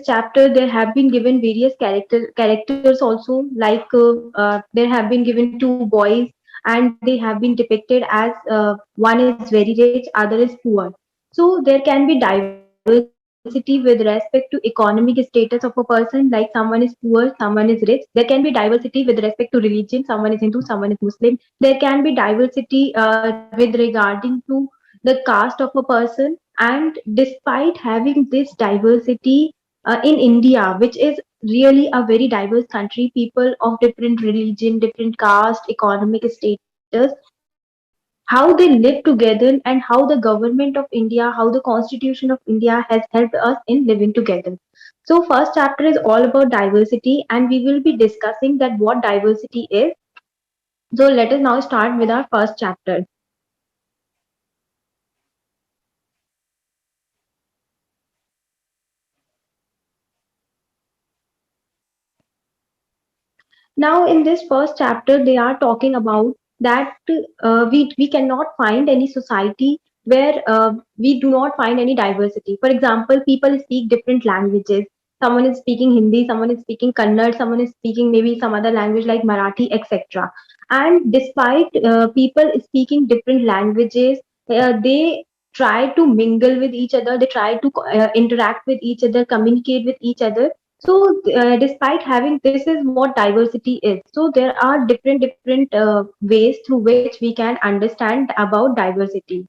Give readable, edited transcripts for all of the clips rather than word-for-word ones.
chapter there have been given various characters also, like there have been given two boys and they have been depicted as one is very rich, other is poor. So there can be diversity with respect to economic status of a person, like someone is poor, someone is rich. There can be diversity with respect to religion, someone is Hindu, someone is Muslim. There can be diversity with regarding to the caste of a person. And despite having this diversity in India, which is really a very diverse country, people of different religion, different caste, economic status, how they live together and how the government of India, how the constitution of India has helped us in living together. So first chapter is all about diversity and we will be discussing that what diversity is. So let us now start with our first chapter. Now, in this first chapter, they are talking about that we cannot find any society where we do not find any diversity. For example, people speak different languages. Someone is speaking Hindi, someone is speaking Kannada, someone is speaking maybe some other language like Marathi, etc. And despite people speaking different languages, they try to mingle with each other, they try to interact with each other, communicate with each other. So despite having, this is what diversity is. So there are different ways through which we can understand about diversity.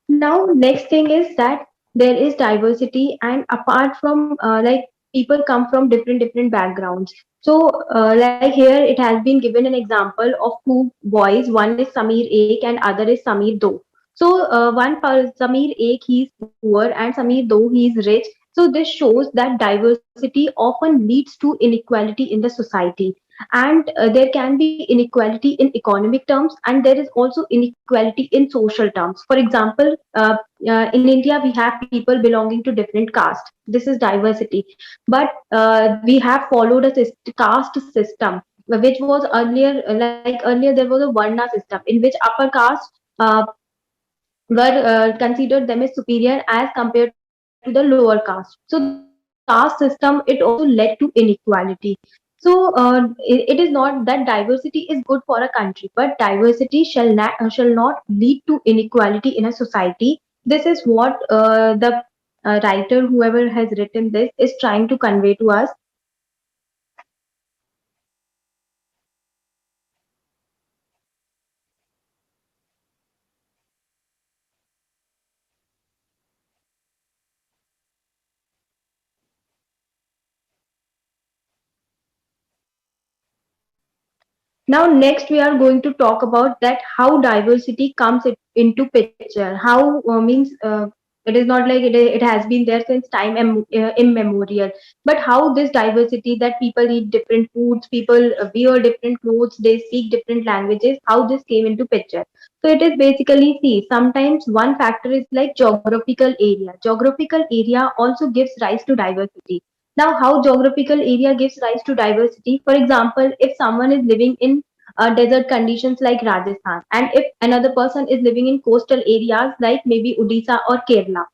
Now next thing is that there is diversity, and apart from like people come from different backgrounds. So like here it has been given an example of two boys. One is Samir Ek and other is Samir Do. So Samir Ek, he is poor, and Samir Do, he is rich. So this shows that diversity often leads to inequality in the society, and there can be inequality in economic terms, and there is also inequality in social terms. For example, in India we have people belonging to different castes. This is diversity. But we have followed a caste system, which was earlier, like earlier there was a Varna system in which upper caste uh, were considered them as superior as compared to the lower caste. So this caste system, it also led to inequality. So it is not that diversity is good for a country, but diversity shall not lead to inequality in a society. This is what the writer, whoever has written this, is trying to convey to us. Now, next we are going to talk about that how diversity comes into picture. How it is not like it has been there since time immemorial, but how this diversity, that people eat different foods, people wear different clothes, they speak different languages, how this came into picture. So it is basically, see, sometimes one factor is like geographical area. Geographical area also gives rise to diversity. Now, how geographical area gives rise to diversity? For example, if someone is living in desert conditions like Rajasthan, and if another person is living in coastal areas like maybe Odisha or Kerala,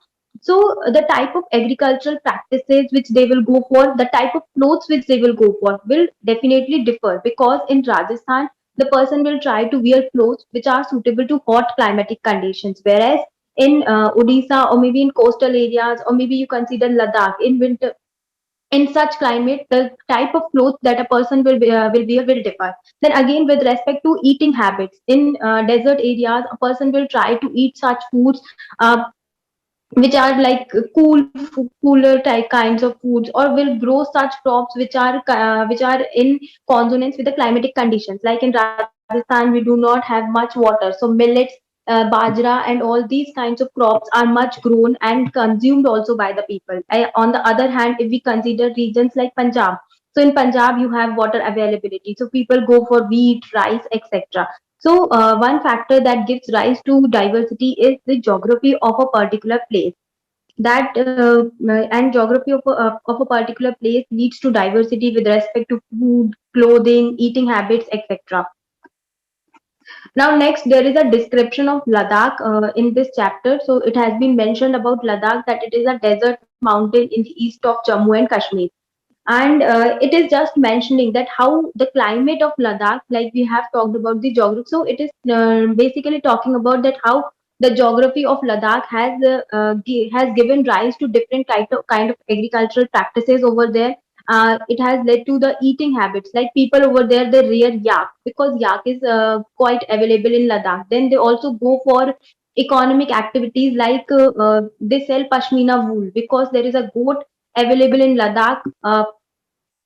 so the type of agricultural practices which they will go for, the type of clothes which they will go for, will definitely differ, because in Rajasthan the person will try to wear clothes which are suitable to hot climatic conditions, whereas in Odisha or maybe in coastal areas, or maybe you consider Ladakh, in winter, in such climate, the type of clothes that a person will wear will differ. Then again, with respect to eating habits, in desert areas a person will try to eat such foods which are like cooler type kinds of foods, or will grow such crops which are in consonance with the climatic conditions. Like in Rajasthan we do not have much water, so millets, bajra and all these kinds of crops are much grown and consumed also by the people. On the other hand, if we consider regions like Punjab, so in Punjab you have water availability, so people go for wheat, rice, etc. So one factor that gives rise to diversity is the geography of a particular place. That and geography of a particular place leads to diversity with respect to food, clothing, eating habits, etc. Now, next, there is a description of Ladakh in this chapter. So, it has been mentioned about Ladakh that it is a desert mountain in the east of Jammu and Kashmir. And it is just mentioning that how the climate of Ladakh, like we have talked about the geography. So, it is basically talking about that how the geography of Ladakh has given rise to different kind of agricultural practices over there. It has led to the eating habits. Like people over there, they rear yak because yak is quite available in Ladakh. Then they also go for economic activities like they sell pashmina wool because there is a goat available in Ladakh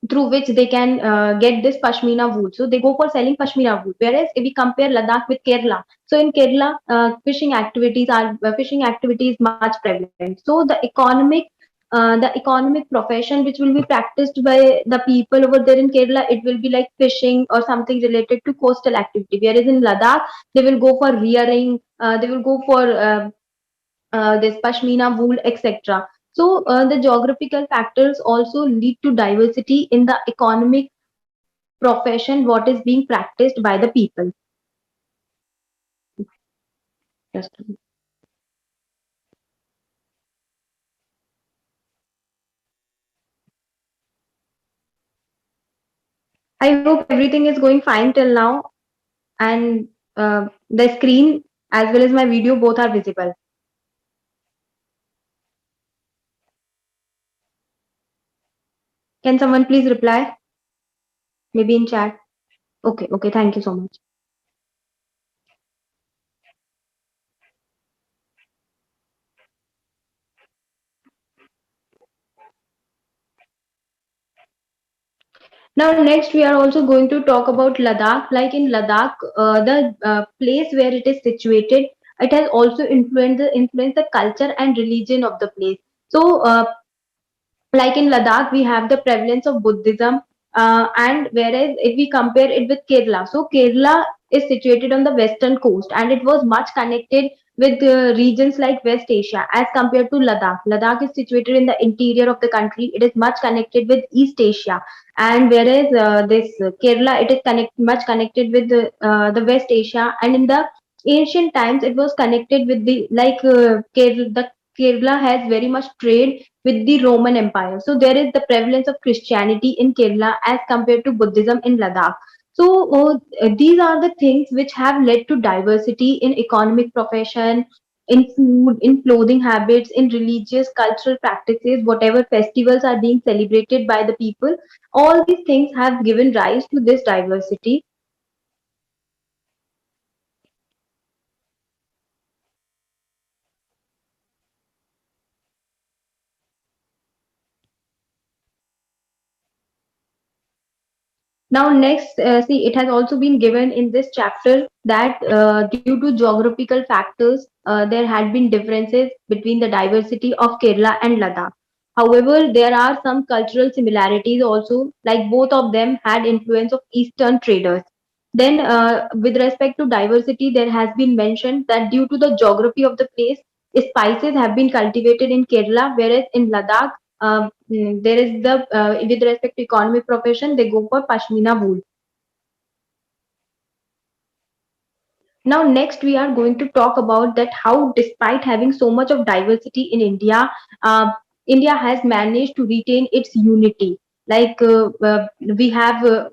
through which they can get this pashmina wool. So they go for selling pashmina wool. Whereas if we compare Ladakh with Kerala, so in Kerala, fishing activity is much prevalent. So the economic profession which will be practiced by the people over there in Kerala, it will be like fishing or something related to coastal activity. Whereas in Ladakh, they will go for rearing, they will go for this pashmina wool, etc. So the geographical factors also lead to diversity in the economic profession what is being practiced by the people. Just I hope everything is going fine till now, and the screen as well as my video both are visible. Can someone please reply? Maybe in chat. Okay, okay. Thank you so much. Now, next we are also going to talk about Ladakh. Like in Ladakh, the place where it is situated, it has also influenced the culture and religion of the place. So, like in Ladakh, we have the prevalence of Buddhism, and whereas if we compare it with Kerala, so Kerala is situated on the western coast and it was much connected with regions like West Asia as compared to Ladakh. Ladakh is situated in the interior of the country. It is much connected with East Asia, and whereas this Kerala, it is much connected with the West Asia, and in the ancient times, it was connected with the Kerala has very much trade with the Roman Empire. So there is the prevalence of Christianity in Kerala as compared to Buddhism in Ladakh. So these are the things which have led to diversity in economic profession, in food, in clothing habits, in religious, cultural practices, whatever festivals are being celebrated by the people. All these things have given rise to this diversity. Now, next, see, it has also been given in this chapter that due to geographical factors, there had been differences between the diversity of Kerala and Ladakh. However, there are some cultural similarities also, like both of them had influence of Eastern traders. Then, with respect to diversity, there has been mentioned that due to the geography of the place, spices have been cultivated in Kerala, whereas in Ladakh, there is the with respect to economic profession, they go for pashmina wool. Now, next we are going to talk about that how, despite having so much of diversity in India, India has managed to retain its unity. Like we have.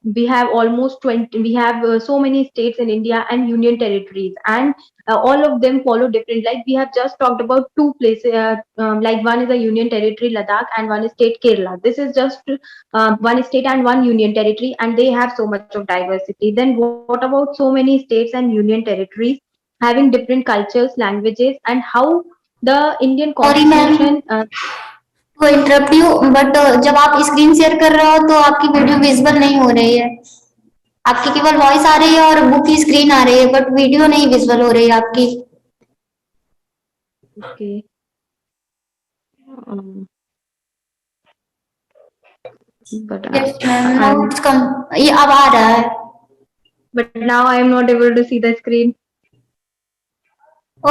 We have almost 20, we have so many states in India and union territories, and all of them follow different. Like we have just talked about two places, like one is a union territory, Ladakh, and one is state, Kerala. This is just one state and one union territory, and they have so much of diversity. Then what about so many states and union territories having different cultures, languages, and how the Indian sorry ma'am constitution to interrupt you but जब आप screen share कर रहे हो तो आपकी video visible नहीं हो रही है। आपकी केवल वॉइस आ रही है और बुक की स्क्रीन आ रही है बट वीडियो नहीं विजिबल हो रही है आपकी। okay, um, but yes ma'am now I'm it's कम, ये अब आ रहा है। but now I am not able to see the screen.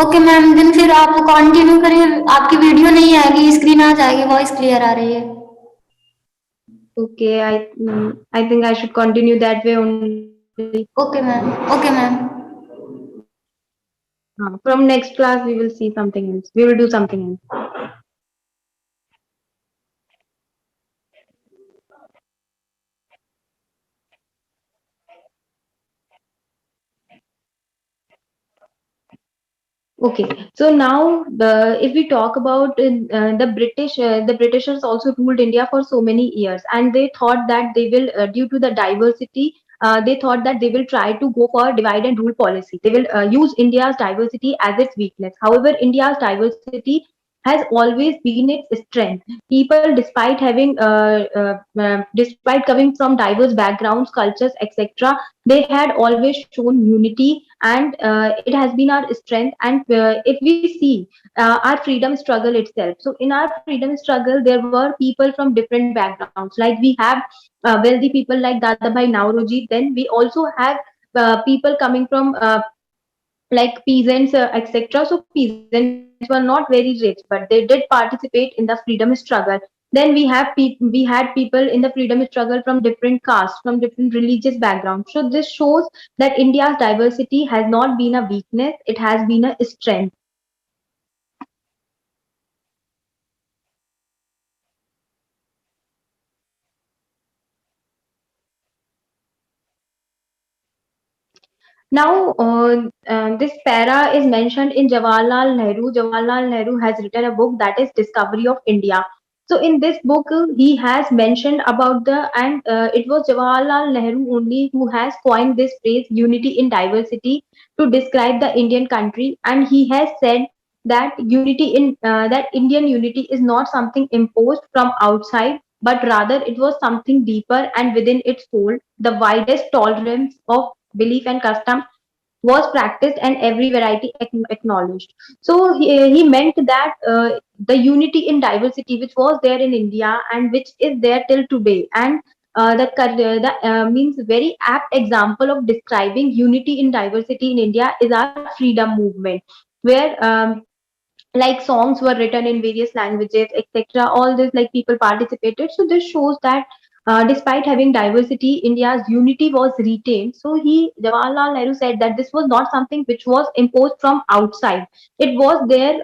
Okay ma'am then फिर आप कंटिन्यू करिए, आपकी वीडियो नहीं आएगी, स्क्रीन आ जाएगी, वॉइस क्लियर आ रही है। Okay, I think I should continue that way only. Okay, ma'am. Okay, ma'am. From next class, we will see something else. We will do something else. Okay, so now if we talk about the Britishers also ruled India for so many years, and they thought that they will, due to the diversity, they thought that they will try to go for divide and rule policy. They will use India's diversity as its weakness. However, India's diversity has always been its strength. People, despite coming from diverse backgrounds, cultures, etc., they had always shown unity, and it has been our strength. And if we see our freedom struggle itself, so in our freedom struggle there were people from different backgrounds, like we have wealthy people like Dadabhai Nauroji, then we also have people coming from like peasants, etc. So peasants were not very rich, but they did participate in the freedom struggle. Then we had people in the freedom struggle from different castes, from different religious backgrounds. So this shows that India's diversity has not been a weakness; it has been a strength. Now, this para is mentioned in Jawaharlal Nehru. Jawaharlal Nehru has written a book that is Discovery of India. So, in this book, he has mentioned about it was Jawaharlal Nehru only who has coined this phrase unity in diversity to describe the Indian country. And he has said that that Indian unity is not something imposed from outside, but rather it was something deeper and within its fold, the widest tolerance of belief and custom was practiced and every variety acknowledged. So he meant that the unity in diversity which was there in India and which is there till today, and that means very apt example of describing unity in diversity in India is our freedom movement, where like songs were written in various languages, etc. All this, like, people participated. So this shows that despite having diversity, India's unity was retained. So Jawaharlal Nehru said that this was not something which was imposed from outside. It was there,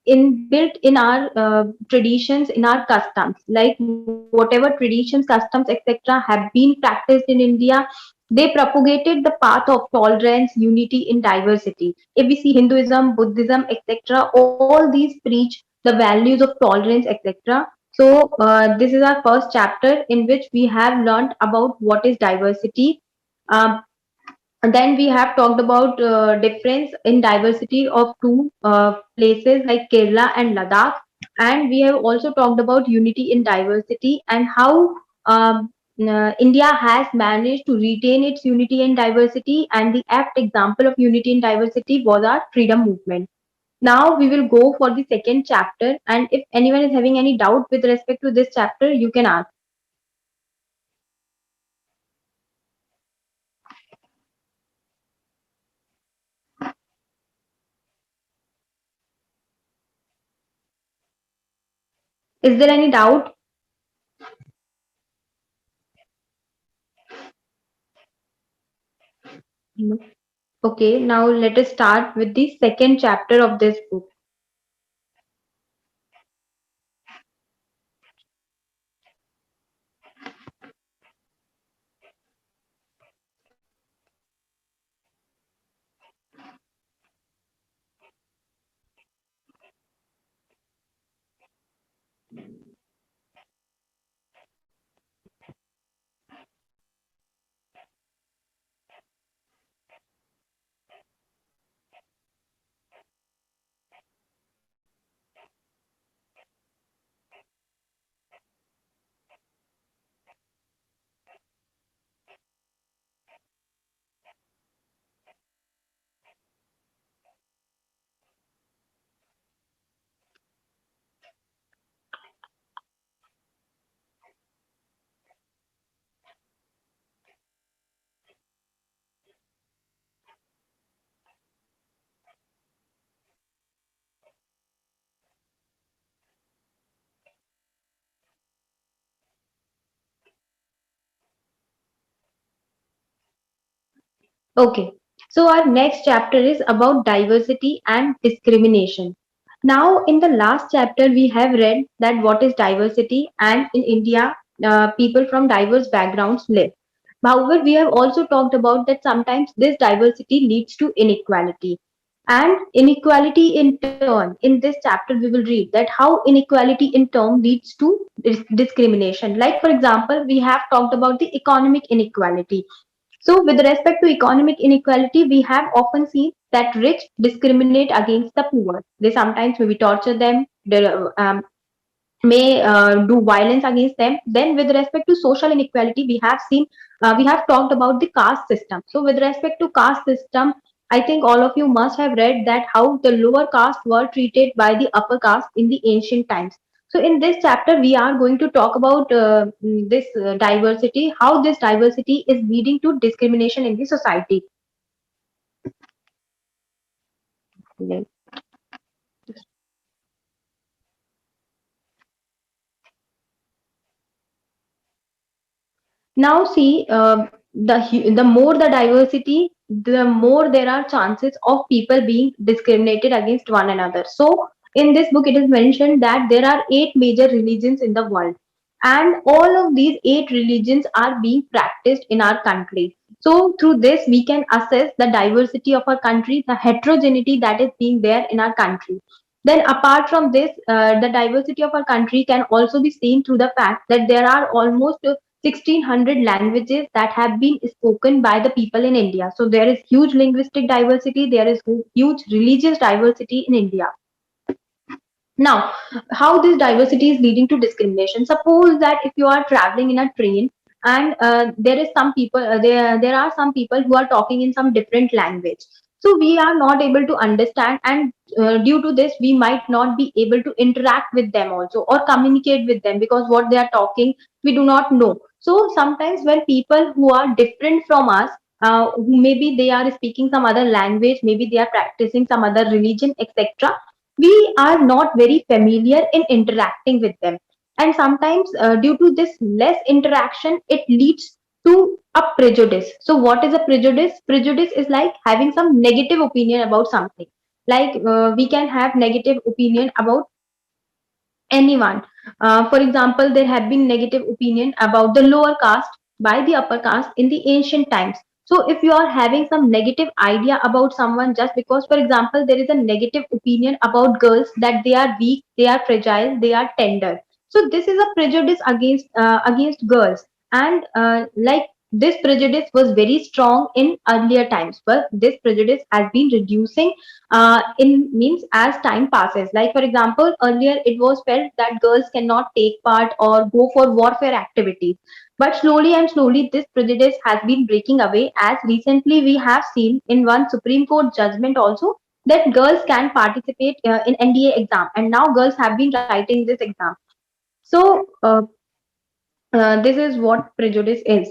inbuilt in our traditions, in our customs. Like whatever traditions, customs, etc. have been practiced in India, they propagated the path of tolerance, unity in diversity. If we see Hinduism, Buddhism, etc., all these preach the values of tolerance, etc. So, this is our first chapter in which we have learned about what is diversity. Um, and then we have talked about difference in diversity of two places like Kerala and Ladakh, and we have also talked about unity in diversity and how India has managed to retain its unity and diversity. And the apt example of unity and diversity was our freedom movement. Now we will go for the second chapter, and if anyone is having any doubt with respect to this chapter, you can ask. Is there any doubt? No. Okay, now let us start with the second chapter of this book. Okay, so our next chapter is about diversity and discrimination. Now, in the last chapter, we have read that what is diversity, and in India, people from diverse backgrounds live. However, we have also talked about that sometimes this diversity leads to inequality. And inequality in turn, in this chapter, we will read that how inequality in turn leads to discrimination. Like, for example, we have talked about the economic inequality. So, with respect to economic inequality, we have often seen that rich discriminate against the poor. They sometimes maybe torture them, they, may do violence against them. Then, with respect to social inequality, we have talked about the caste system. So, with respect to caste system, I think all of you must have read that how the lower caste were treated by the upper caste in the ancient times. So, in this chapter, we are going to talk about this diversity, how this diversity is leading to discrimination in the society. Now, see, the more the diversity, the more there are chances of people being discriminated against one another. So, in this book, it is mentioned that there are eight major religions in the world, and all of these eight religions are being practiced in our country. So, through this, we can assess the diversity of our country, the heterogeneity that is being there in our country. Then, apart from this, the diversity of our country can also be seen through the fact that there are almost 1600 languages that have been spoken by the people in India. So there is huge linguistic diversity, there is huge religious diversity in India. Now, how this diversity is leading to discrimination. Suppose that if you are traveling in a train and there is some people, there are some people who are talking in some different language. So we are not able to understand, and due to this, we might not be able to interact with them also or communicate with them because what they are talking, we do not know. So sometimes when people who are different from us, who maybe they are speaking some other language, maybe they are practicing some other religion, etc., we are not very familiar in interacting with them, and sometimes due to this less interaction it leads to a prejudice. So what is a prejudice? Prejudice is like having some negative opinion about something. Like we can have negative opinion about anyone. For example, there have been negative opinion about the lower caste by the upper caste in the ancient times. So if you are having some negative idea about someone just because, for example, there is a negative opinion about girls that they are weak, they are fragile, they are tender. So this is a prejudice against girls, and like this prejudice was very strong in earlier times, but this prejudice has been reducing in means as time passes. Like for example, earlier it was felt that girls cannot take part or go for warfare activities, but slowly and slowly this prejudice has been breaking away, as recently we have seen in one Supreme Court judgment also that girls can participate in NDA exam, and now girls have been writing this exam. So this is what prejudice is.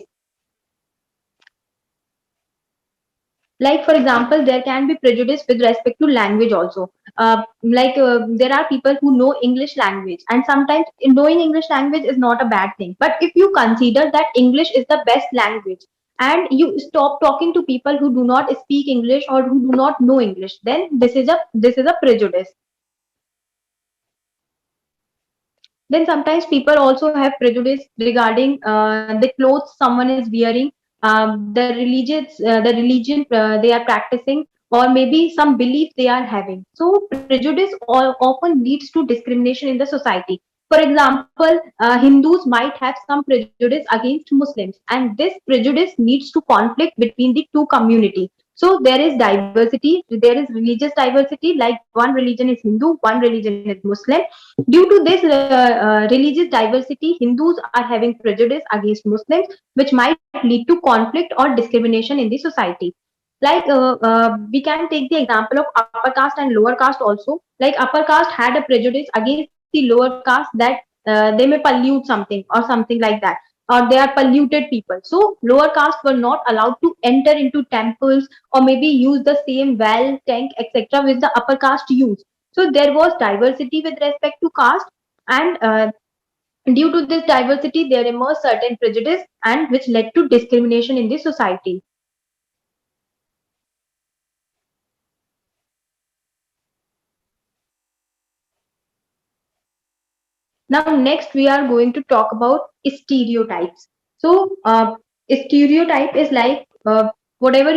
Like for example, there can be prejudice with respect to language also. There are people who know English language, and sometimes knowing English language is not a bad thing, but if you consider that English is the best language and you stop talking to people who do not speak English or who do not know English, then this is a prejudice. Then sometimes people also have prejudice regarding the clothes someone is wearing, the religion they are practicing, or maybe some belief they are having. So prejudice often leads to discrimination in the society. For example, Hindus might have some prejudice against Muslims, and this prejudice leads to conflict between the two communities. So there is diversity, there is religious diversity, like one religion is Hindu, one religion is Muslim. Due to this religious diversity, Hindus are having prejudice against Muslims, which might lead to conflict or discrimination in the society. Like we can take the example of upper caste and lower caste also. Like upper caste had a prejudice against the lower caste that they may pollute something or something like that, or they are polluted people. So lower caste were not allowed to enter into temples or maybe use the same well, tank, etc., which the upper caste used. So there was diversity with respect to caste, and due to this diversity, there emerged certain prejudice, and which led to discrimination in the society. Now, next we are going to talk about stereotypes. So, stereotype is like whatever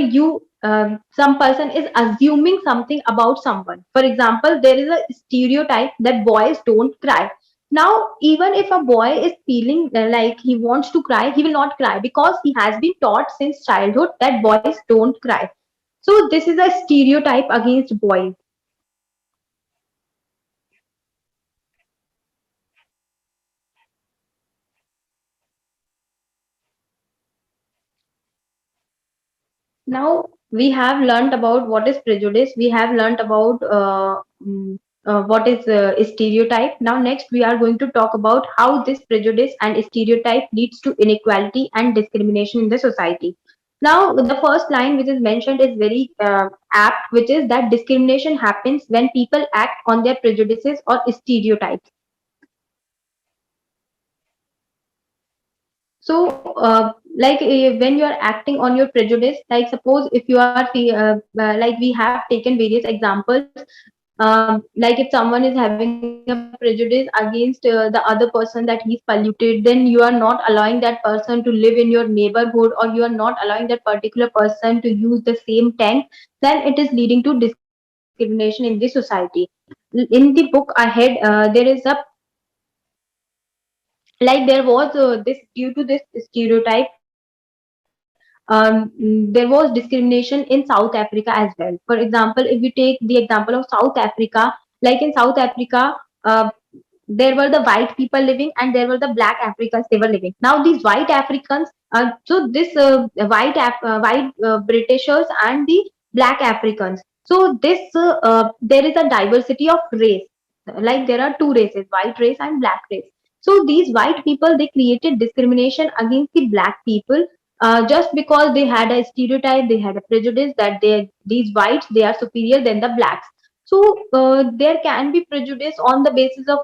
some person is assuming something about someone. For example, there is a stereotype that boys don't cry. Now, even if a boy is feeling like he wants to cry, he will not cry because he has been taught since childhood that boys don't cry. So, this is a stereotype against boys. Now we have learnt about what is prejudice. We have learnt about what is stereotype. Now next we are going to talk about how this prejudice and stereotype leads to inequality and discrimination in the society. Now the first line which is mentioned is very apt, which is that discrimination happens when people act on their prejudices or stereotypes. So, when you are acting on your prejudice, like suppose if you are, like we have taken various examples, like if someone is having a prejudice against the other person that he's polluted, then you are not allowing that person to live in your neighborhood, or you are not allowing that particular person to use the same tank, then it is leading to discrimination in the society. In the book ahead, there is a like there was this due to this stereotype, there was discrimination in South Africa as well. For example, if we take the example of South Africa, like in South Africa, there were the white people living and there were the black Africans they were living. Now these white Africans, so this white Britishers and the black Africans. So this there is a diversity of race. Like there are two races, white race and black race. So these white people, they created discrimination against the black people, just because they had a stereotype, they had a prejudice that these whites they are superior than the blacks. So there can be prejudice on the basis of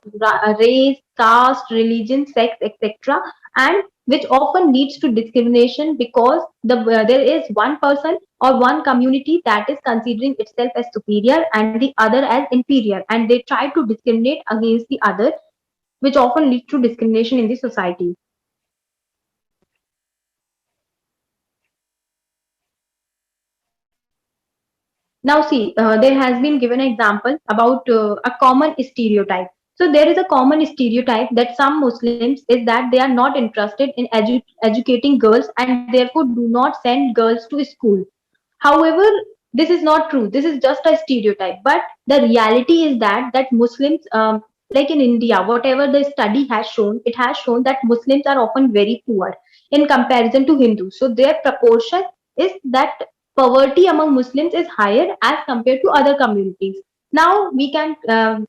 race, caste, religion, sex, etc., and which often leads to discrimination because there is one person or one community that is considering itself as superior and the other as inferior, and they try to discriminate against the other, which often leads to discrimination in the society. Now, see, there has been given an example about a common stereotype. So, there is a common stereotype that some Muslims is that they are not interested in educating girls and therefore do not send girls to school. However, this is not true. This is just a stereotype. But the reality is that Muslims, like in India, whatever the study has shown, it has shown that Muslims are often very poor in comparison to Hindus. So their proportion is that poverty among Muslims is higher as compared to other communities. Now we can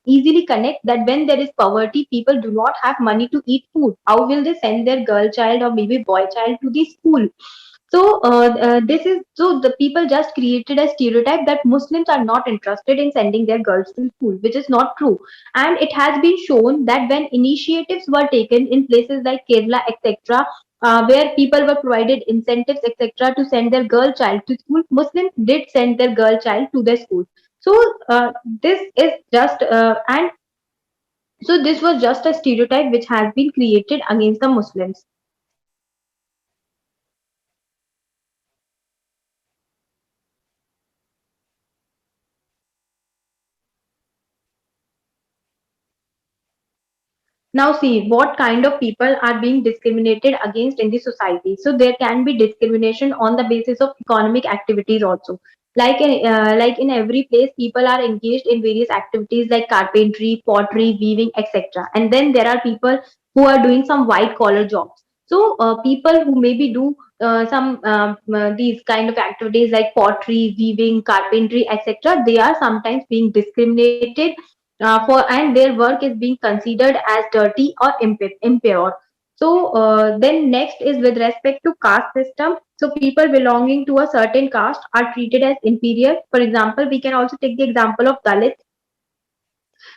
easily connect that when there is poverty, people do not have money to eat food. How will they send their girl child or maybe boy child to the school? So this is so the people just created a stereotype that Muslims are not interested in sending their girls to school, which is not true. And it has been shown that when initiatives were taken in places like Kerala, etc., where people were provided incentives, etc., to send their girl child to school, Muslims did send their girl child to their school. So this is just and so this was just a stereotype which has been created against the Muslims. Now, see what kind of people are being discriminated against in the society. So there can be discrimination on the basis of economic activities also. Like in every place, people are engaged in various activities like carpentry, pottery, weaving, etc. And then there are people who are doing some white collar jobs. So people who maybe do some these kind of activities like pottery, weaving, carpentry, etc. They are sometimes being discriminated and their work is being considered as dirty or impure. So then next is with respect to caste system. So people belonging to a certain caste are treated as inferior. For example, we can also take the example of Dalit.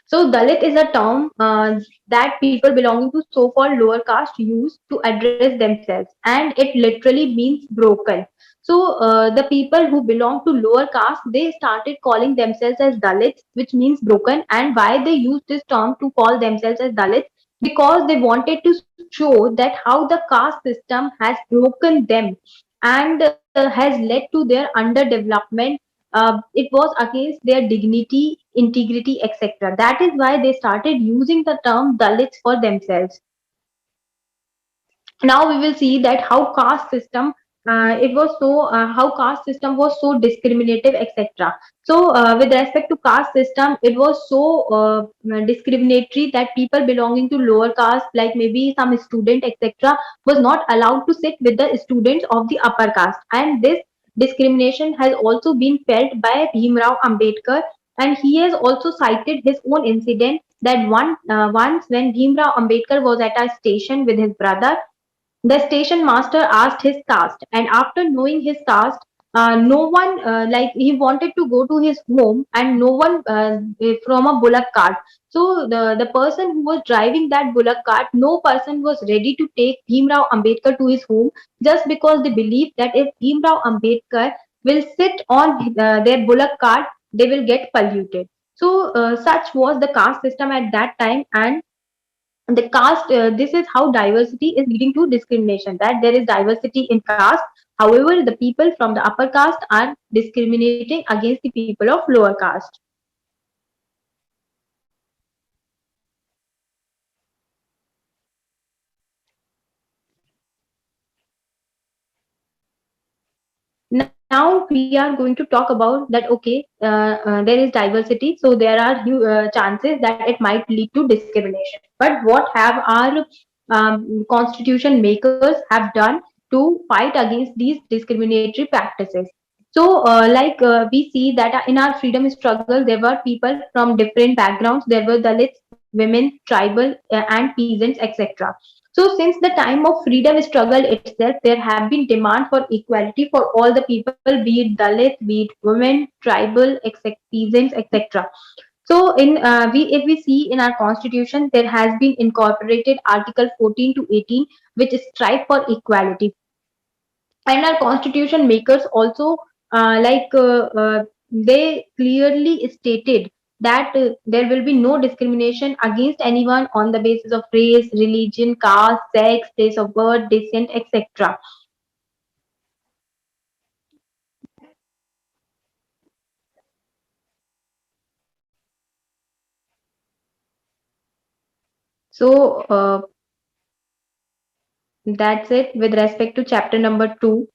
So Dalit is a term that people belonging to so-called lower caste use to address themselves, and it literally means broken. So the people who belong to lower caste, they started calling themselves as Dalits, which means broken. And why they use this term to call themselves as Dalits? because they wanted to show that how the caste system has broken them and has led to their underdevelopment. It was against their dignity, integrity, etc. That is why they started using the term Dalits for themselves. Now we will see that how caste system it was so how caste system was so discriminative, etc. So with respect to caste system, it was so discriminatory that people belonging to lower caste, like maybe some student, etc., was not allowed to sit with the students of the upper caste. And this discrimination has also been felt by Bhimrao Ambedkar, and he has also cited his own incident that once when Bhimrao Ambedkar was at a station with his brother, the station master asked his caste, and after knowing his caste, no one like he wanted to go to his home, and no one from a bullock cart. So the person who was driving that bullock cart, no person was ready to take Bhimrao Ambedkar to his home, just because they believed that if Bhimrao Ambedkar will sit on their bullock cart, they will get polluted. So such was the caste system at that time, and the caste this is how diversity is leading to discrimination, that there is diversity in caste, however the people from the upper caste are discriminating against the people of lower caste. Now we are going to talk about that. Okay, there is diversity, so there are chances that it might lead to discrimination. But what have our constitution makers have done to fight against these discriminatory practices? So, we see that in our freedom struggle, there were people from different backgrounds. There were Dalits, women, tribal, and peasants, etc. So, since the time of freedom struggle itself, there have been demand for equality for all the people, be it Dalit, be it women, tribal, peasants, etc. So, if we see in our constitution, there has been incorporated Article 14 to 18, which strive for equality, and our constitution makers also they clearly stated that there will be no discrimination against anyone on the basis of race, religion, caste, sex, place of birth, descent, etc. So that's it with respect to chapter number 2.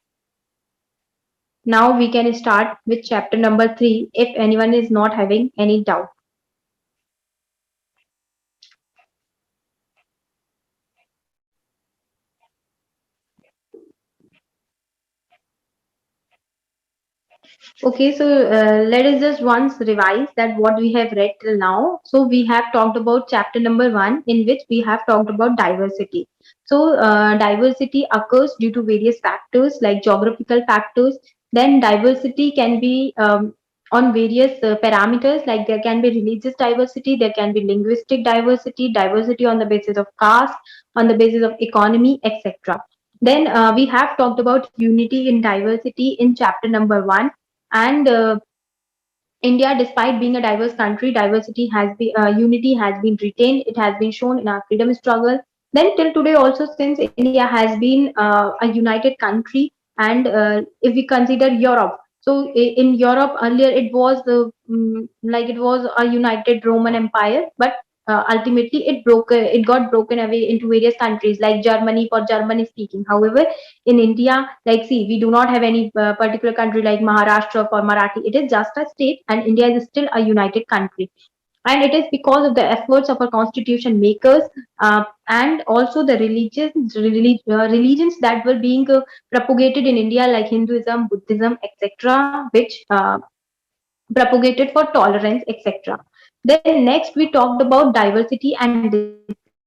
Now we can start with chapter number 3 if anyone is not having any doubt. Okay, so let us just once revise that what we have read till now. So we have talked about chapter number 1, in which we have talked about diversity. So diversity occurs due to various factors like geographical factors. Then diversity can be on various parameters, like there can be religious diversity, there can be linguistic diversity, diversity on the basis of caste, on the basis of economy, etc. Then we have talked about unity in diversity in chapter number 1, and India, despite being a diverse country, diversity has been unity has been retained. It has been shown in our freedom struggle. Then till today, also since India has been a united country, and if we consider Europe, so in Europe earlier it was like it was a united Roman Empire, but ultimately it got broken away into various countries like Germany for Germany speaking. However, in India, like see, we do not have any particular country like Maharashtra for Marathi. It is just a state, and India is still a united country. And it is because of the efforts of our constitution makers, and also the religions that were being propagated in India, like Hinduism, Buddhism, etc., which propagated for tolerance, etc. Then next we talked about diversity and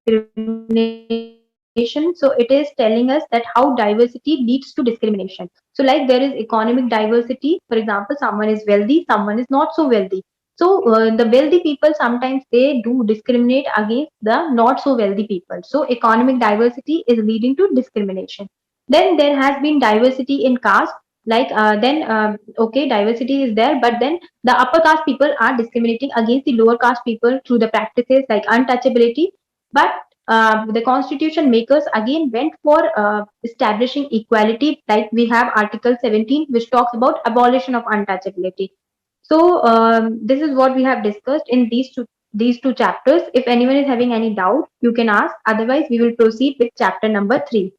discrimination. So it is telling us that how diversity leads to discrimination. So like there is economic diversity. For example, someone is wealthy, someone is not so wealthy. So the wealthy people sometimes they do discriminate against the not so wealthy people. So economic diversity is leading to discrimination. Then there has been diversity in caste, okay, diversity is there, but then the upper caste people are discriminating against the lower caste people through the practices like untouchability. But the constitution makers again went for establishing equality, like we have article 17 which talks about abolition of untouchability. So this is what we have discussed in these two chapters. If anyone is having any doubt, you can ask. Otherwise, we will proceed with chapter number 3.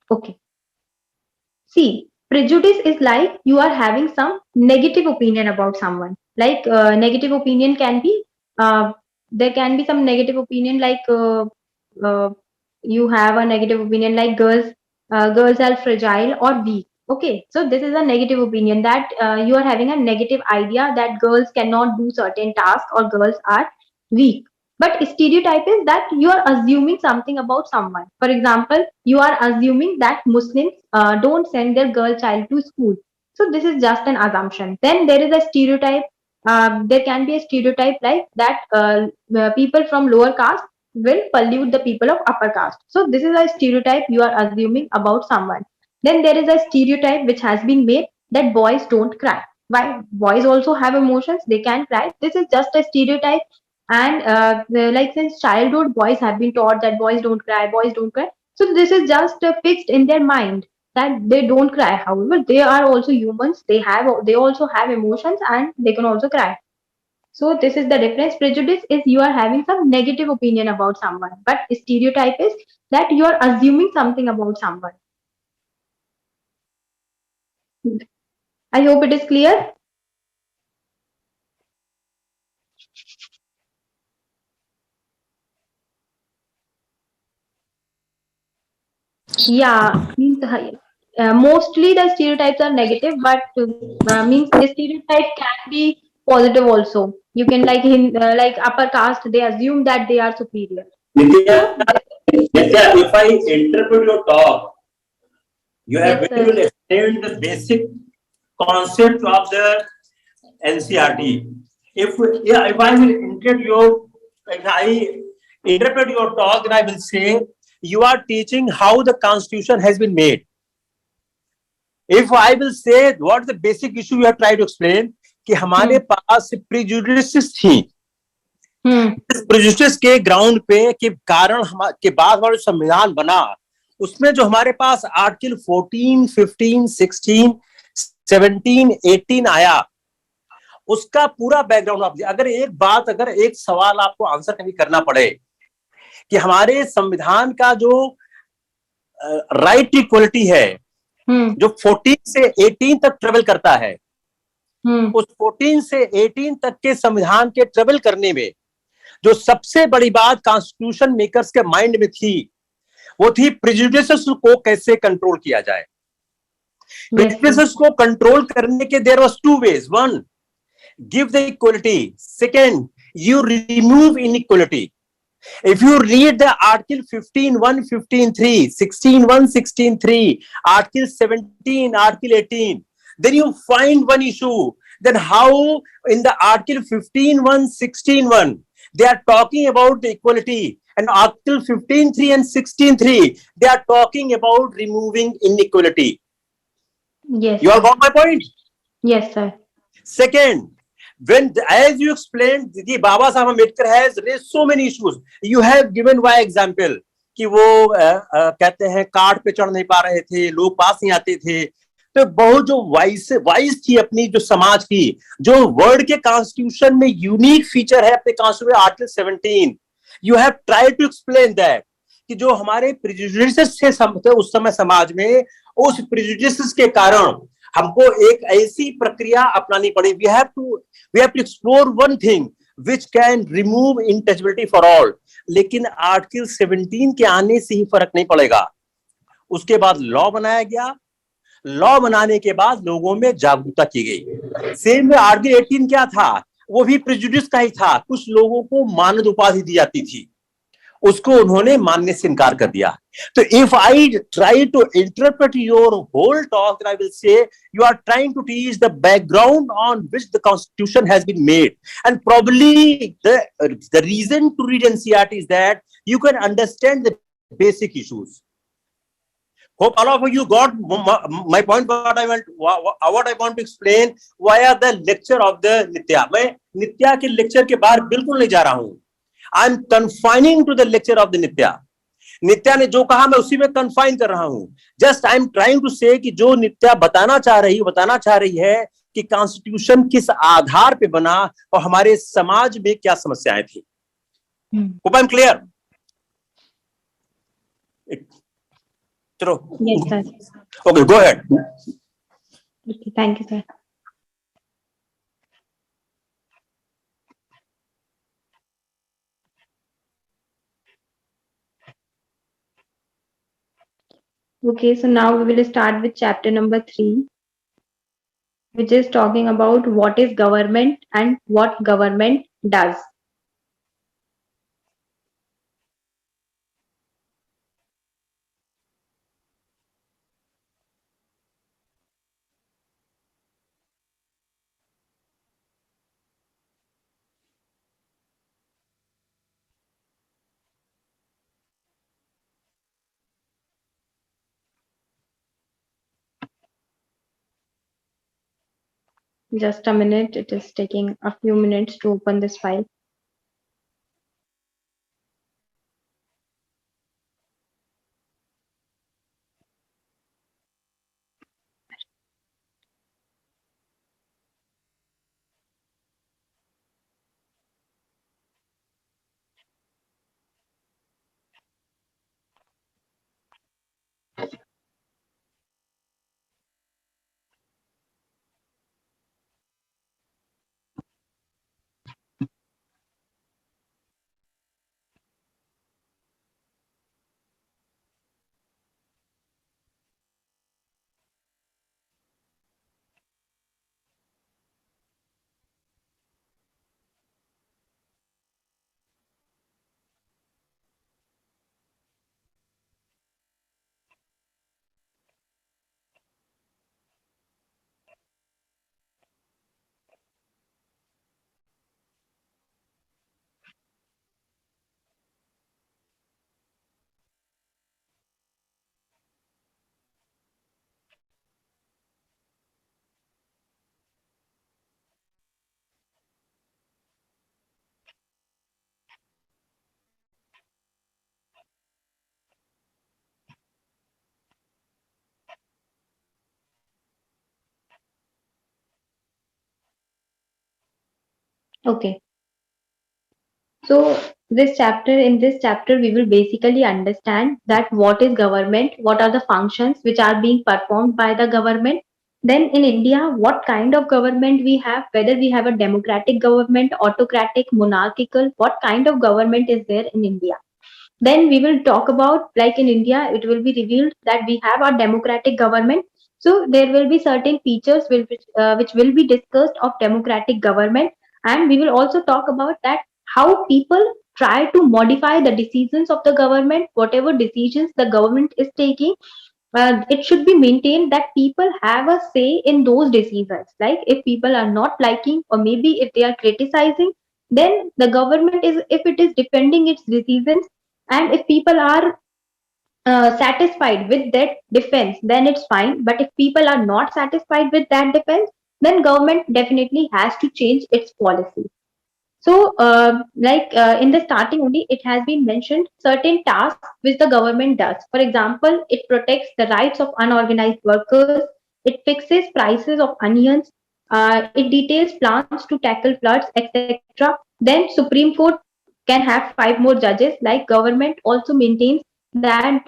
Okay. See, prejudice is like you are having some negative opinion about someone. Like negative opinion can be uh, there can be some negative opinion like uh, you have a negative opinion like girls are fragile or weak. Okay, so this is a negative opinion that you are having a negative idea that girls cannot do certain tasks or girls are weak. But stereotype is that you are assuming something about someone. For example, you are assuming that Muslims don't send their girl child to school. So this is just an assumption. Then there is a stereotype. There can be a stereotype like that the people from lower caste will pollute the people of upper caste. So this is a stereotype you are assuming about someone. Then there is a stereotype which has been made that boys don't cry. Why? Boys also have emotions. They can cry. This is just a stereotype. And like since childhood, boys have been taught that boys don't cry, boys don't cry. So this is just fixed in their mind that they don't cry. However, they are also humans. They also have emotions and they can also cry. So this is the difference. Prejudice is you are having some negative opinion about someone, but stereotype is that you are assuming something about someone. I hope it is clear. Yeah, means mostly the stereotypes are negative, but means stereotype can be positive also. You can like upper caste, they assume that they are superior. Nitya, So this, Nitya, if I interpret your talk, you have yes, very sir. well explained the basic concept of the NCRT. If I will if I interpret your talk, then I will say you are teaching how the constitution has been made. If I will say what the basic issue you have tried to explain, कि हमारे Hmm. पास prejudices थी, Hmm. इस prejudice के ground पे के कारण के बाद हमारा संविधान बना, उसमें जो हमारे पास आर्टिकल 14, 15, 16, 17, 18 आया, उसका पूरा बैकग्राउंड आप अगर एक सवाल आपको आंसर कभी करना पड़े कि हमारे संविधान का जो राइट टू इक्वलिटी है, जो 14 से 18 तक ट्रेवल करता है, उस 14 से 18 तक के संविधान के ट्रेवल करने में जो सबसे बड़ी बात कॉन्स्टिट्यूशन मेकर्स के माइंड में थी, वो थी प्रेजुडिसेस को कैसे कंट्रोल किया जाए. प्रेजुडिसेस को कंट्रोल करने के there was two ways. One, give the equality. Second, you remove inequality. If you read the article 15.1, 15.3, 16.1, 16.3, article 17, article 18, then you find one issue. Then how in the article 15.1, 16.1, they are talking about the equality, and article 15.3 and 16.3, they are talking about removing inequality. Yes. You all got my point? Yes, sir. Second, when as you explained, the Baba Saheb Ambedkar has raised so many issues. You have given one example कि वो कहते हैं card पे चढ़ नहीं पा रहे थे, लोग पास नहीं आते थे. तो बहुत जो वाइस थी अपनी जो समाज की, जो वर्ल्ड के कॉन्स्टिट्यूशन में यूनिक फीचर है अपने constitution article 17, you have tried to explain that कि जो हमारे प्रेजुडिसेस थे उस समय समाज में, उस प्रेजुडिसेस के कारण हमको एक ऐसी प्रक्रिया अपनानी पड़ी. We have to explore one thing which can remove untouchability for all. लेकिन आर्टिकल 17 के आने से ही फर्क नहीं पड़ेगा. उसके बाद लॉ बनाया गया. लॉ बनाने के बाद लोगों में जागरूकता की गई. सेम में आर्टिकल 18 क्या था, वो भी प्रेजुडिस का ही था. कुछ लोगों को मानद उपाधि दी जाती थी, उसको उन्होंने मानने से इनकार कर दिया. तो if I try to interpret your whole talk, I will say you are trying to teach the background on which the constitution has been made, and probably the reason to read NCERT is that you can understand the basic issues. Hope all of you got my point. What I want to explain via the lecture of the Nitya. मैं नित्या के lecture के बाहर बिल्कुल नहीं जा रहा हूं. I am confining to the lecture of the Nitya. Nitya ने जो कहा मैं उसी में कन्फाइन कर रहा हूं. Just I am trying to say कि जो नित्या बताना चाह रही है कि कॉन्स्टिट्यूशन किस आधार पे बना और हमारे समाज में क्या समस्याएं थी. Hope I am clear. चलो. Yes, sir. Okay, go ahead. Okay, thank you, sir. Okay, so now we will start with chapter number 3, which is talking about what is government and what government does. Just a minute, it is taking a few minutes to open this file. Okay. So in this chapter, we will basically understand that what is government, what are the functions which are being performed by the government. Then in India, what kind of government we have, whether we have a democratic government, autocratic, monarchical, what kind of government is there in India. Then we will talk about, like in India, it will be revealed that we have a democratic government. So there will be certain features which will be discussed of democratic government, and we will also talk about that how people try to modify the decisions of the government, whatever decisions the government is taking. It should be maintained that people have a say in those decisions. Like if people are not liking, or maybe if they are criticizing, then the government is, if it is defending its decisions, and if people are satisfied with that defense, then it's fine. But if people are not satisfied with that defense, then government definitely has to change its policy. So, in the starting only, it has been mentioned certain tasks which the government does. For example, it protects the rights of unorganized workers. It fixes prices of onions. It details plans to tackle floods, etc. Then Supreme Court can have 5 more judges. Like government also maintains that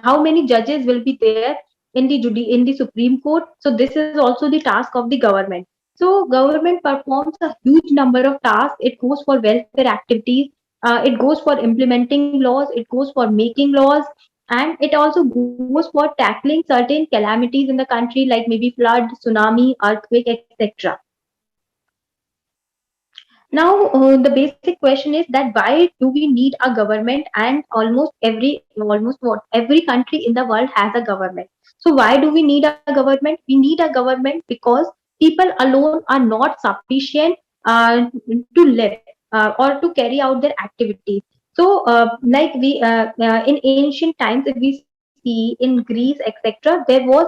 how many judges will be there in the Supreme Court. So this is also the task of the government. So government performs a huge number of tasks. It goes for welfare activities. It goes for implementing laws. It goes for making laws, and it also goes for tackling certain calamities in the country, like maybe flood, tsunami, earthquake, etc. Now, the basic question is that why do we need a government? And almost every country in the world has a government. So why do we need a government? We need a government because people alone are not sufficient to live or to carry out their activities. So, in ancient times, if we see see in Greece, etc., there was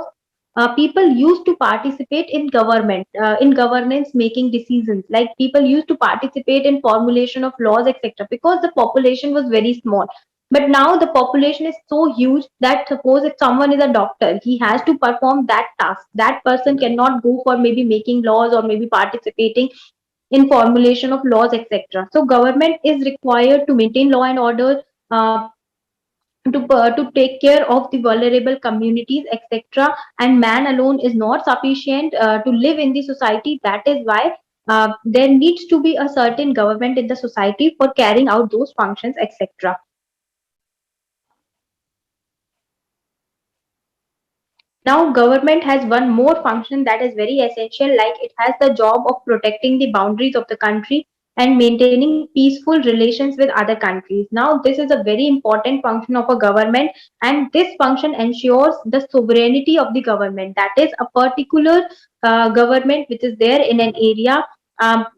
people used to participate in government, in governance making decisions. Like people used to participate in formulation of laws, etc., because the population was very small. But now the population is so huge that suppose if someone is a doctor, he has to perform that task. That person cannot go for maybe making laws or maybe participating in formulation of laws, etc. So government is required to maintain law and order, uh, to take care of the vulnerable communities, etc. And man alone is not sufficient to live in the society. That is why there needs to be a certain government in the society for carrying out those functions, etc. Now, government has one more function that is very essential, like it has the job of protecting the boundaries of the country and maintaining peaceful relations with other countries. Now, this is a very important function of a government, and this function ensures the sovereignty of the government. That is, a particular government which is there in an area,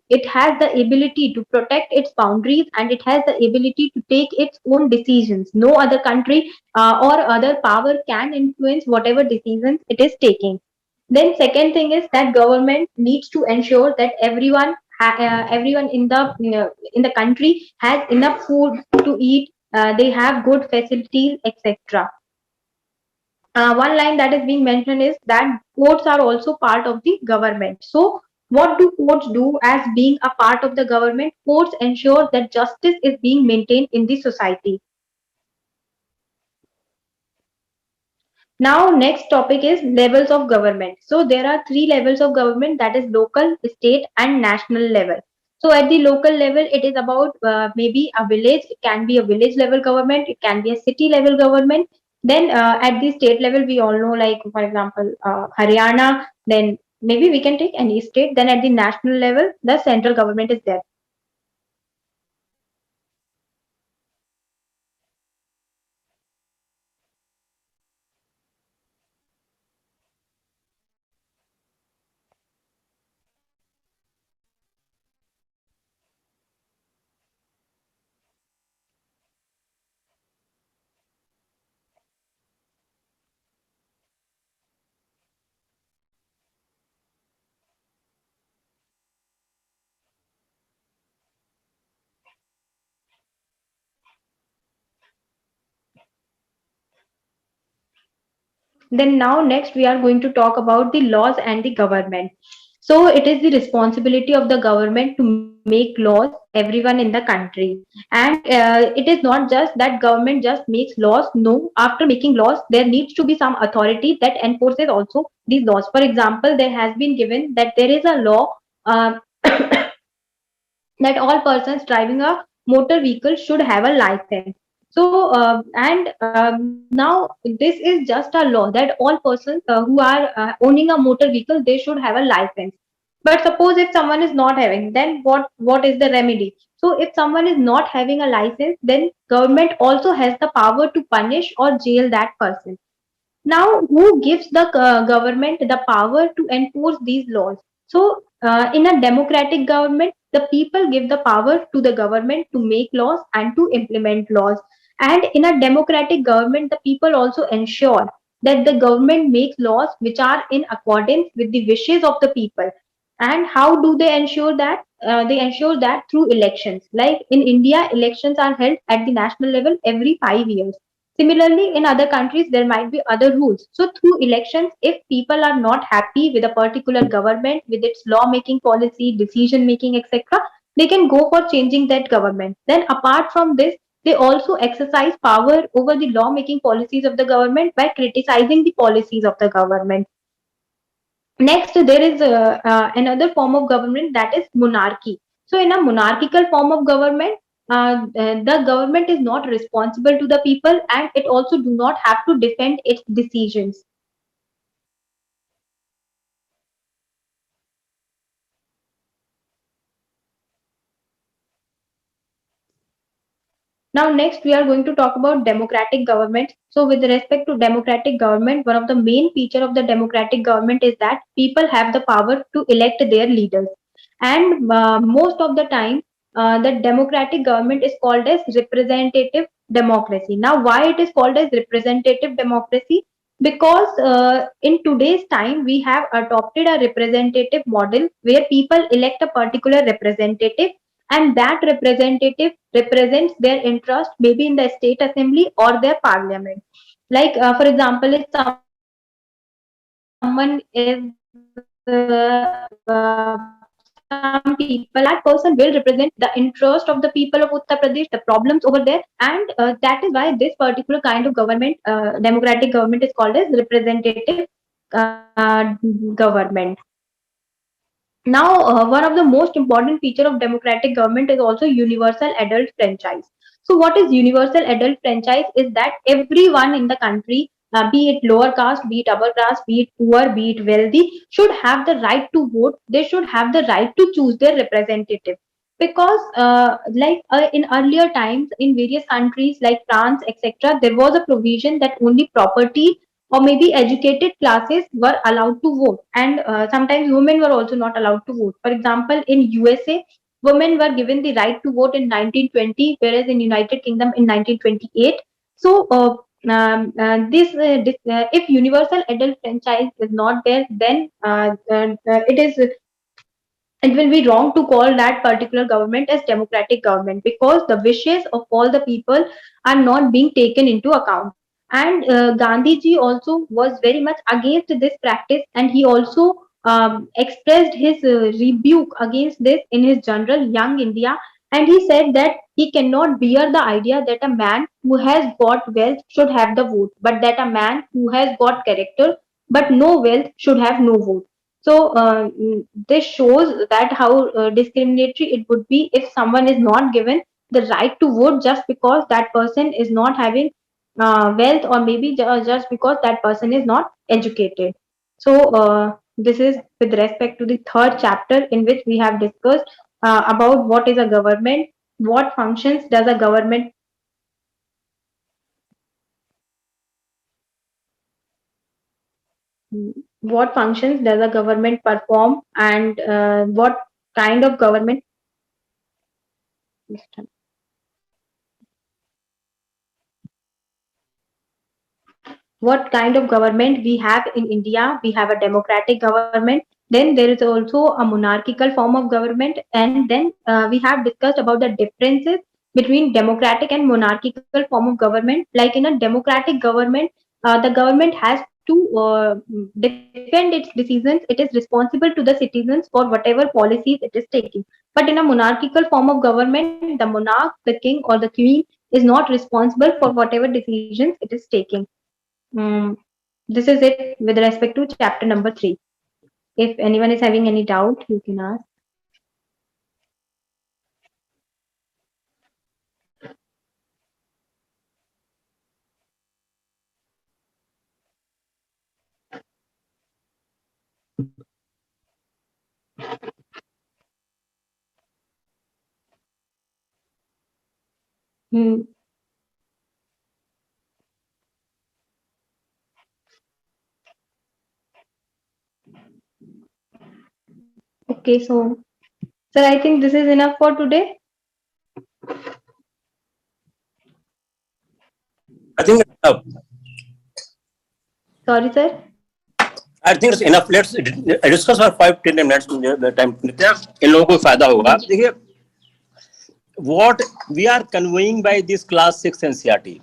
it has the ability to protect its boundaries and it has the ability to take its own decisions. No other country or other power can influence whatever decisions it is taking. Then second thing is that government needs to ensure that everyone in the country has enough food to eat. They have good facilities, etc. One line that is being mentioned is that courts are also part of the government. So what do courts do as being a part of the government? Courts ensure that justice is being maintained in the society. Now, next topic is levels of government. So there are three levels of government, that is local, state, and national level. So at the local level, it is about maybe a village. It can be a village level government. It can be a city level government. Then at the state level, we all know, like for example, Haryana. Then maybe we can take any state. Then at the national level, the central government is there. Then now next we are going to talk about the laws and the government. So it is the responsibility of the government to make laws everyone in the country. And it is not just that government just makes laws. No, after making laws, there needs to be some authority that enforces also these laws. For example, there has been given that there is a law uh, that all persons driving a motor vehicle should have a license. So, and now this is just a law that all persons who are owning a motor vehicle, they should have a license. But suppose if someone is not having, then what is the remedy? So if someone is not having a license, then government also has the power to punish or jail that person. Now, who gives the government the power to enforce these laws? So, in a democratic government, the people give the power to the government to make laws and to implement laws. And in a democratic government, the people also ensure that the government makes laws which are in accordance with the wishes of the people. And how do they ensure that? They ensure that through elections. Like in India, elections are held at the national level every 5 years. Similarly, in other countries, there might be other rules. So, through elections, if people are not happy with a particular government, with its law-making policy, decision-making, etc., they can go for changing that government. Then, apart from this, they also exercise power over the law-making policies of the government by criticizing the policies of the government. Next, there is another form of government, that is monarchy. So, in a monarchical form of government, the government is not responsible to the people, and it also do not have to defend its decisions. Now, next we are going to talk about democratic government. So, with respect to democratic government, one of the main feature of the democratic government is that people have the power to elect their leaders, and most of the time, the democratic government is called as representative democracy. Now, why it is called as representative democracy? Because in today's time we have adopted a representative model where people elect a particular representative, and that representative represents their interest maybe in the state assembly or their parliament. Like for example, if someone is some people, that person will represent the interest of the people of Uttar Pradesh, the problems over there, and that is why this particular kind of government, democratic government, is called as representative government. Now, one of the most important feature of democratic government is also universal adult franchise. So, what is universal adult franchise? Is that everyone in the country, be it lower caste, be it upper caste, be it poor, be it wealthy, should have the right to vote. They should have the right to choose their representative. Because, in earlier times, in various countries like France, etc., there was a provision that only property or maybe educated classes were allowed to vote, and sometimes women were also not allowed to vote. For example, in USA, women were given the right to vote in 1920, whereas in United Kingdom in 1928. So if universal adult franchise is not there, then it will be wrong to call that particular government as democratic government, because the wishes of all the people are not being taken into account. And Gandhi ji also was very much against this practice, and he also expressed his rebuke against this in his journal Young India. And he said that he cannot bear the idea that a man who has got wealth should have the vote, but that a man who has got character but no wealth should have no vote. So this shows that how discriminatory it would be if someone is not given the right to vote just because that person is not having wealth, or maybe just because that person is not educated. So this is with respect to the third chapter, in which we have discussed about what is a government, what functions does a government, what functions does a government perform, and what kind of government. What kind of government we have in India? We have a democratic government. Then there is also a monarchical form of government, and then we have discussed about the differences between democratic and monarchical form of government. Like in a democratic government, the government has to defend its decisions. It is responsible to the citizens for whatever policies it is taking. But in a monarchical form of government, the monarch, the king, or the queen is not responsible for whatever decisions it is taking. Mm, this is it with respect to chapter number 3. If anyone is having any doubt, you can ask. Hmm. Okay, so sir, I think this is enough for today. I think it's enough. Sorry, sir. I think it's enough. Let's discuss for 5-10 minutes the time. नित्या, इन लोगों को फायदा होगा. देखिए, what we are conveying by this class 6 NCERT.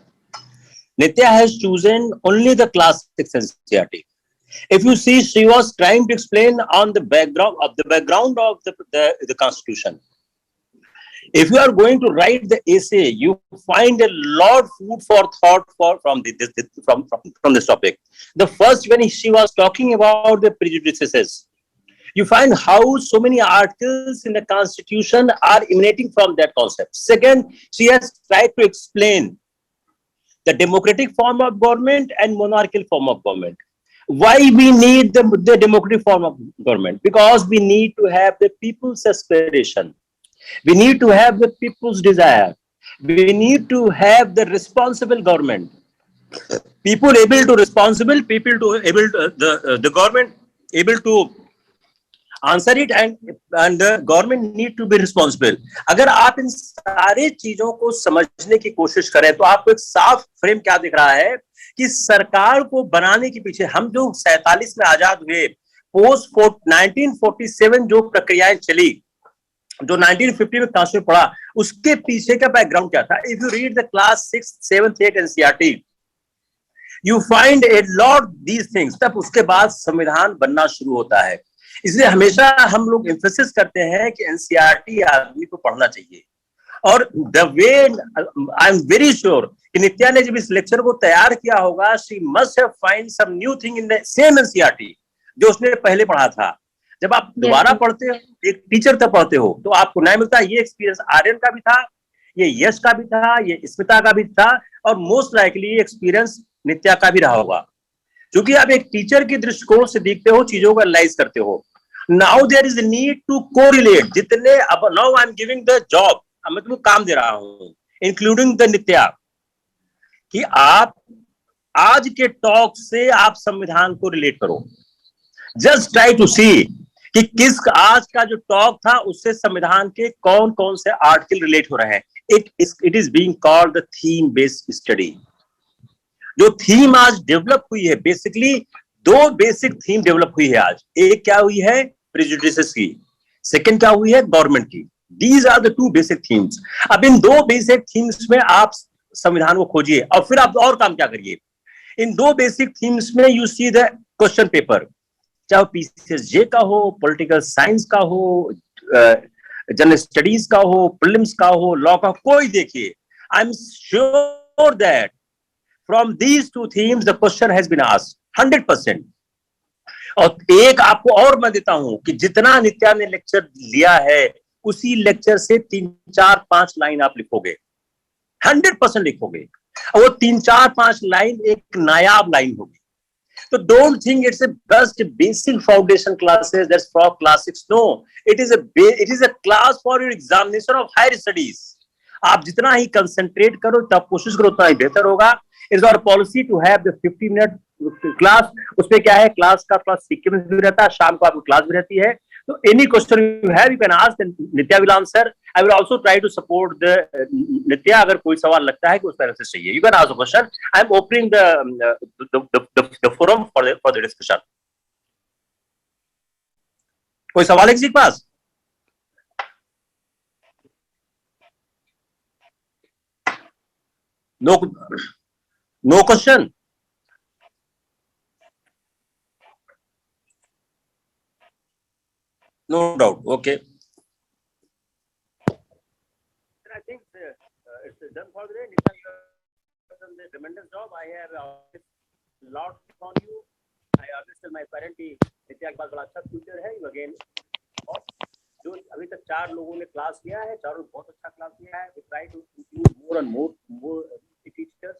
Nitya has chosen only the class 6 NCERT. If you see, she was trying to explain on the background of the Constitution. If you are going to write the essay, you find a lot food for thought from this topic. The first, when she was talking about the prejudices, you find how so many articles in the Constitution are emanating from that concept. Second, she has tried to explain the democratic form of government and monarchical form of government. Why we need the democratic form of government? Because we need to have the people's aspiration. We need to have the people's desire. We need to have the responsible government. People able to responsible, people to able to, the government able to answer it and government need to be responsible. अगर आप इन सारी चीजों को समझने की कोशिश करें तो आपको एक साफ फ्रेम क्या दिख रहा है कि सरकार को बनाने के पीछे, हम जो 47 में आजाद हुए, पोस्ट 1947 जो प्रक्रियाएं चली, जो 1950 में कॉन्स्टिट्यूशन पढ़ा, उसके पीछे का बैकग्राउंड क्या था? If you read the class 6, 7, 8 NCERT, you find a lot these things. तब उसके बाद संविधान बनना शुरू होता है। इसलिए हमेशा हम लोग एम्फेसिस करते हैं कि एनसीईआरटी आदमी को पढ़ना चाहिए। और the way, I am very sure कि नित्या ने जब इस लेक्चर को तैयार किया होगा, she must have find some new thing in the same NCERT जो उसने पहले पढ़ा था। जब आप दोबारा पढ़ते हो, एक टीचर तक पढ़ते हो, तो आपको नया मिलता है। ये एक्सपीरियंस आर्यन का भी था, ये यश का भी था, ये स्मिता का भी था, और मोस्ट लाइकली ये एक्सपीरियंस नित्या का भी रहा होगा, क्योंकि आप एक टीचर के दृष्टिकोण से देखते हो, चीजों को एनालाइज करते हो। Now there is need to correlate. जितने, अब now I am giving the job, मैं तुमको काम दे रहा हूं, इंक्लूडिंग द नित्या, कि आप आज के टॉक से आप संविधान को रिलेट करो। जस्ट ट्राई टू सी कि किस आज का जो टॉक था उससे संविधान के कौन कौन से आर्टिकल रिलेट हो रहे हैं। It is being called the theme based study. जो थीम आज डेवलप हुई है, बेसिकली दो बेसिक थीम डेवलप हुई है आज। एक क्या हुई है? प्रेजुडिसेस की। सेकंड क्या हुई है? गवर्नमेंट की। These are the two basic themes. अब इन दो बेसिक थीम्स में आप संविधान को खोजिए, और फिर आप और काम क्या करिए। इन दो बेसिक थीम्स में you see the question paper, चाहे पीसीएसजे का हो, पॉलिटिकल साइंस का हो, जनरल स्टडीज का हो, प्रीलिम्स का हो, लॉ का, कोई देखिए। I am sure that from these two themes the question has been asked 100%। और एक आपको और मैं देता हूं कि जितना नित्या ने लेक्चर लिया है, उसी लेक्चर से 3, 4, 5 लाइन आप लिखोगे, 100% लिखोगे, और वो 3, 4, 5 लाइन एक नायाब लाइन होगी। So don't think it's a just basic foundation classes that's for class 6. No, it is a class for your examination of higher studies. आप जितना ही कंसंट्रेट करो, तब कोशिश करो, उतना ही बेहतर होगा। It's our policy to have the 50-minute class. उसमें क्या है, क्लास का क्लास सीक्वेंस भी रहता है, शाम को आपको क्लास भी रहती है। तो any question you have, you can ask, Nitya will answer. I will also try to support the Nitya. अगर कोई सवाल लगता है कि उस तरह से चाहिए, you can ask the question. I am opening the forum for the discussion. कोई सवाल है किसी के पास? No question? No doubt. Okay. I think it's done for the day. Nitya, you have done a tremendous job. I have lot on you. I always tell my parent कि नित्या के पास बड़ा अच्छा फ्यूचर है। You again, और जो अभी तक 4 लोगों ने क्लास किया है, चारों बहुत अच्छा क्लास किया है। We try to include more and more teachers.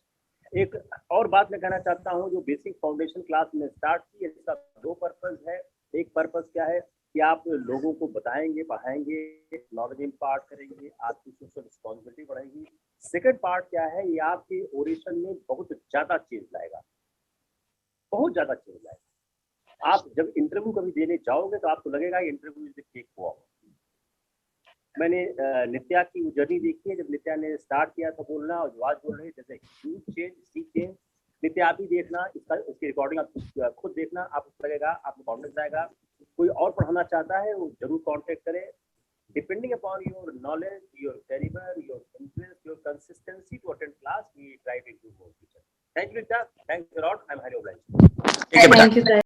एक और बात मैं कहना चाहता हूँ, जो बेसिक फाउंडेशन क्लास में स्टार्ट की, इसका 2 पर्पस है। एक पर्पस क्या है कि आप लोगों को बताएंगे, पढ़ाएंगे, नॉलेज इम्पार्ट करेंगे, आपकी सोशल रिस्पॉन्सिबिलिटी बढ़ेगी। सेकंड पार्ट क्या है, ये आपके ओरेशन में बहुत ज्यादा चेंज लाएगा, बहुत ज्यादा चेंज लाएगा। आप जब इंटरव्यू कभी देने जाओगे तो आपको लगेगा इंटरव्यू इज केक हुआ। मैंने नित्या की जर्नी देखी है। जब नित्या ने स्टार्ट किया था बोलना, और जो आज बोल रही है, जैसे ह्यूज चेंज, सी चेंज। नित्या आप ही देखना, इसकी रिकॉर्डिंग आप खुद देखना, आपको लगेगा, आपको कॉन्फिडेंस आएगा। कोई और पढ़ाना चाहता है वो जरूर कांटेक्ट करे। Depending upon your knowledge, your calibre, your interest, your consistency to attend class, we try to do more teacher. Thank you Nitya, thank you lot, I am highly obliged. Thank you sir.